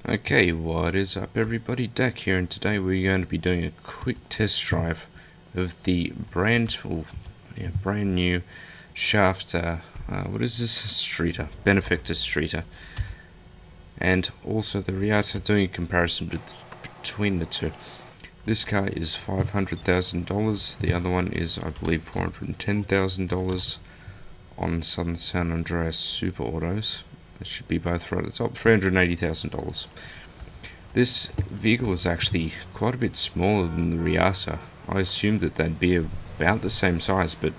Okay, what is up everybody, Dak here, and today we're going to be doing a quick test drive of the brand new shaft, what is this? Streiter, Benefactor Streiter, and also the Riata, doing a comparison between the two. This car is $500,000, the other one is, I believe, $410,000 on Southern San Andreas Super Autos. It should be both right at the top, $380,000. This vehicle is actually quite a bit smaller than the Riata. I assumed that they'd be about the same size, but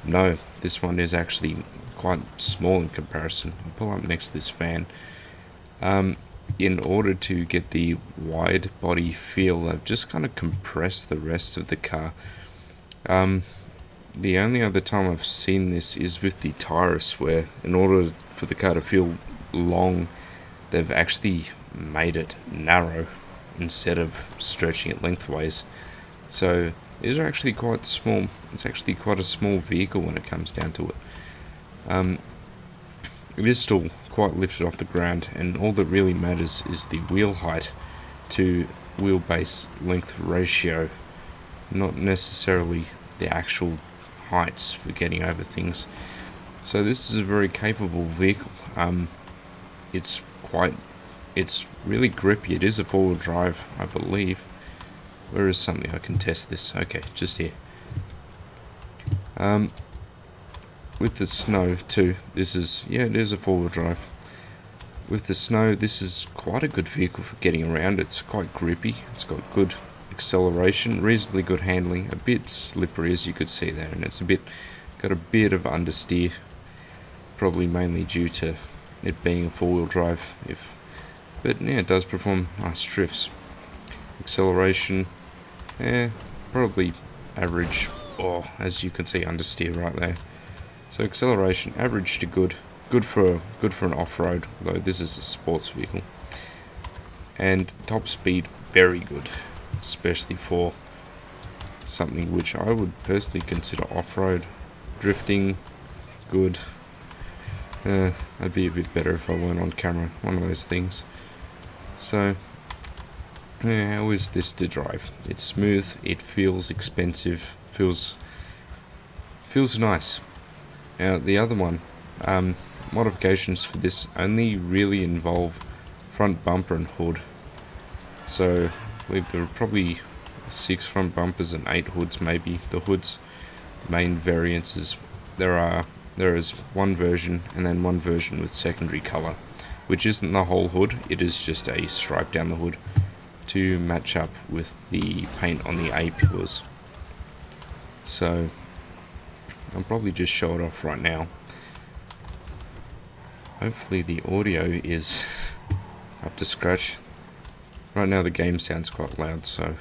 no, this one is actually quite small in comparison. I'll pull up next to this van. In order to get the wide body feel, I've just kind of compressed the rest of the car. The only other time I've seen this is with the Tyrus, where in order for the car to feel long, they've actually made it narrow instead of stretching it lengthways. So these are actually quite small. It's actually quite a small vehicle when it comes down to it. It is still quite lifted off the ground, and all that really matters is the wheel height to wheelbase length ratio, not necessarily the actual heights for getting over things. So this is a very capable vehicle. It's really grippy. It is a four-wheel drive, I believe. Where is something I can test this? Okay, just here. With the snow too, this is, it is a four-wheel drive. With the snow, this is quite a good vehicle for getting around. It's quite grippy. It's got good acceleration, reasonably good handling, a bit slippery as you could see there, and it's got a bit of understeer, probably mainly due to it being a four-wheel drive. But yeah, it does perform nice drifts. Acceleration, probably average, as you can see, understeer right there. So acceleration, average to good for an off-road, though this is a sports vehicle. And top speed, very good, especially for something which I would personally consider off-road. Drifting, good. I'd be a bit better if I weren't on camera, one of those things. So, how is this to drive? It's smooth, it feels expensive, feels nice. Now, the other one, modifications for this only really involve front bumper and hood. So, I believe there are probably 6 front bumpers and 8 hoods, maybe. The hood's main variances, there is one version and then one version with secondary color, which isn't the whole hood, it is just a stripe down the hood to match up with the paint on the A-pillars. So I'll probably just show it off right now. Hopefully the audio is up to scratch. Right now the game sounds quite loud, so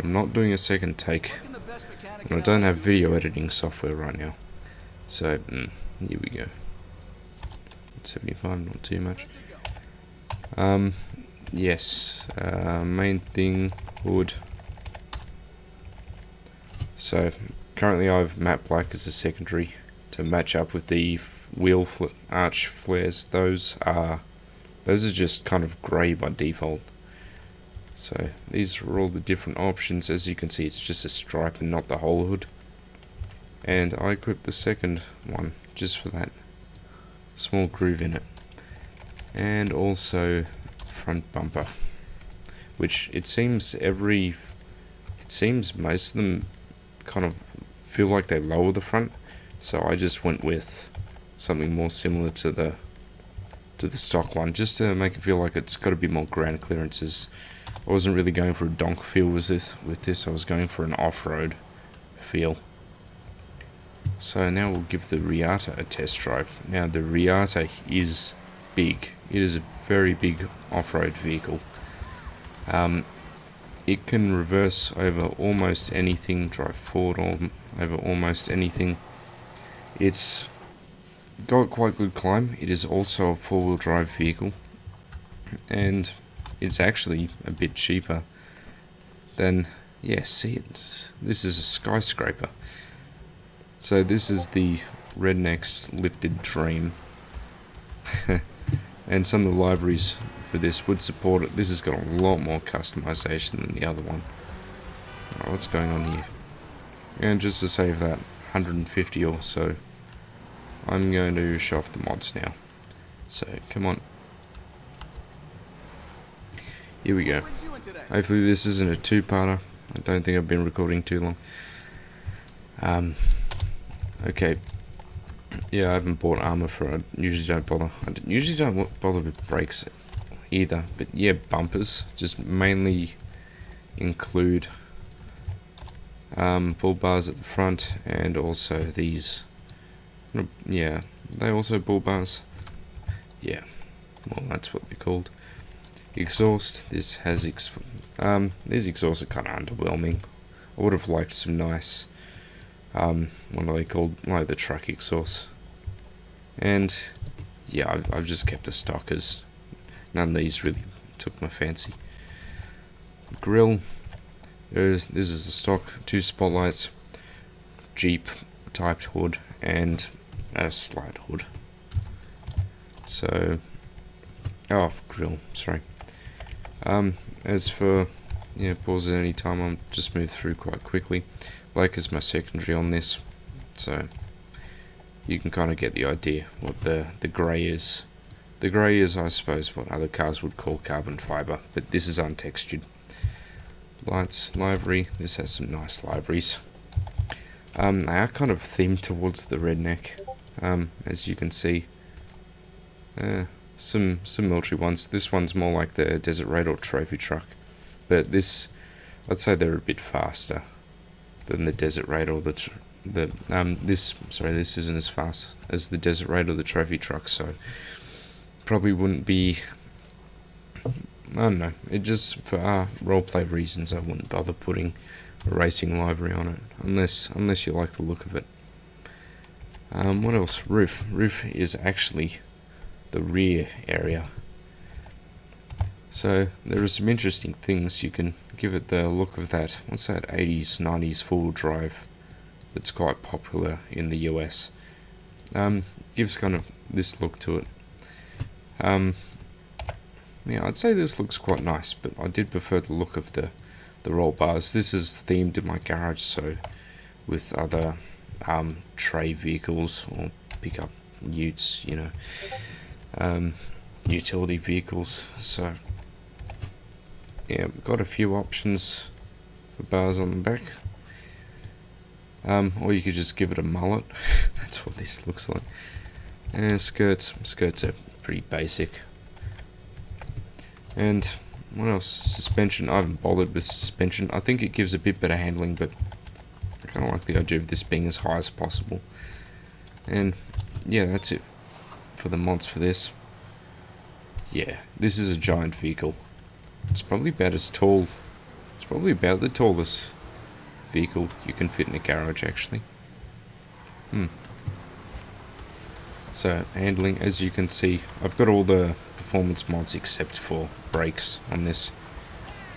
I'm not doing a second take, and I don't have video editing software right now. So, here we go. 75, not too much. Yes, main thing, hood. So, currently I've matte black as a secondary to match up with the wheel arch flares. Those are just kind of grey by default. So, these are all the different options. As you can see, it's just a stripe and not the whole hood. And I equipped the second one just for that small groove in it. And also front bumper, which it seems most of them kind of feel like they lower the front, so I just went with something more similar to the stock one, just to make it feel like it's got a bit more ground clearances. I wasn't really going for a donk feel with this. I was going for an off-road feel. So now we'll give the Riata a test drive. Now the Riata is big. It is a very big off-road vehicle. It can reverse over almost anything, drive forward over almost anything. It's got quite good climb. It is also a four-wheel drive vehicle, and it's actually a bit cheaper than, see it. This is a skyscraper. So this is the Redneck's Lifted Dream. And some of the liveries for this would support it. This has got a lot more customization than the other one. Alright, what's going on here? And just to save that 150 or so, I'm going to show off the mods now. So, come on. Here we go. Hopefully this isn't a two-parter. I don't think I've been recording too long. Okay. Yeah, I haven't bought armor for it. I usually don't bother. Usually don't bother with brakes either. But yeah, bumpers just mainly include bull bars at the front, and also these. Yeah, they also bull bars. Yeah, well, that's what they're called. Exhaust. This has these exhausts are kind of underwhelming. I would have liked some nice what are they called, like the truck exhaust. And yeah, I've just kept a stock, as none of these really took my fancy. Grill. This is the stock, 2 spotlights, Jeep typed hood, and a slide hood. So, grill, sorry. As for, yeah, pause at any time, I'll just move through quite quickly. Black is my secondary on this, so you can kind of get the idea what the grey is. The grey is, I suppose, what other cars would call carbon fibre, but this is untextured. Lights, livery, this has some nice liveries. They are kind of themed towards the redneck, as you can see. Some military ones. This one's more like the Desert Raid or trophy truck, but this, I'd say they're a bit faster than the Desert Raid or this isn't as fast as the Desert Raid or the trophy truck, so probably wouldn't be. I don't know. It just, for roleplay reasons, I wouldn't bother putting a racing livery on it, unless you like the look of it. What else? Roof. Roof is actually the rear area. So there are some interesting things. You can give it the look of that. What's that? 80s, 90s four-wheel drive that's quite popular in the US. Gives kind of this look to it. Yeah, I'd say this looks quite nice, but I did prefer the look of the roll bars. This is themed in my garage, so with other tray vehicles or pickup utes, you know, utility vehicles. So yeah, we've got a few options for bars on the back. Or you could just give it a mullet. That's what this looks like. And skirts are pretty basic. And what else? Suspension. I haven't bothered with suspension. I think it gives a bit better handling, but I kind of like the idea of this being as high as possible. And yeah, that's it for the mods for this. Yeah, this is a giant vehicle. It's probably about as tall. It's probably about the tallest vehicle you can fit in a garage, actually. So, handling, as you can see, I've got all the performance mods except for brakes on this.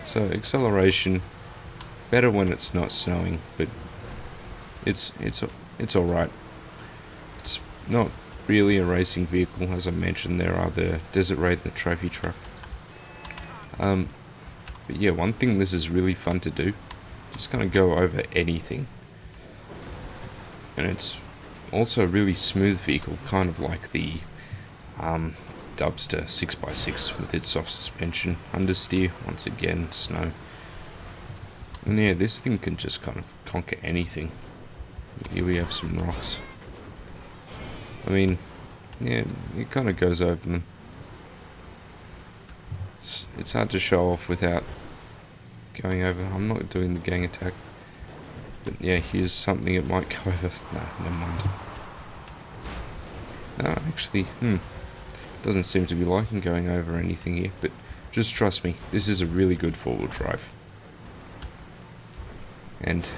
So, acceleration, better when it's not snowing, but it's alright. It's not really a racing vehicle. As I mentioned, there are the Desert Raid and the trophy truck. But yeah, one thing this is really fun to do, just kind of go over anything. And it's also a really smooth vehicle, kind of like the Dubster 6x6 with its soft suspension, understeer, once again, snow. And yeah, this thing can just kind of conquer anything. Here we have some rocks. I mean, yeah, it kind of goes over them. It's hard to show off without going over. I'm not doing the gang attack. But yeah, here's something it might go over. No, never mind. No, actually, doesn't seem to be liking going over anything here, but just trust me, this is a really good four-wheel drive. And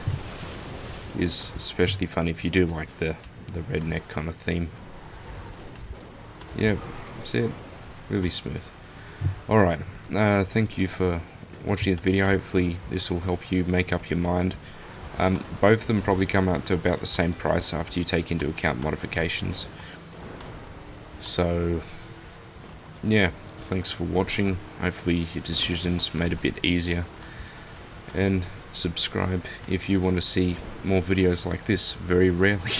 is especially fun if you do like the redneck kind of theme. Yeah, see it? Really smooth. Alright, thank you for watching the video. Hopefully this will help you make up your mind. Both of them probably come out to about the same price after you take into account modifications. So, yeah, thanks for watching. Hopefully your decision's made a bit easier. And subscribe if you want to see more videos like this very rarely.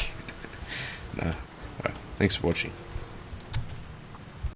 No. Alright, thanks for watching.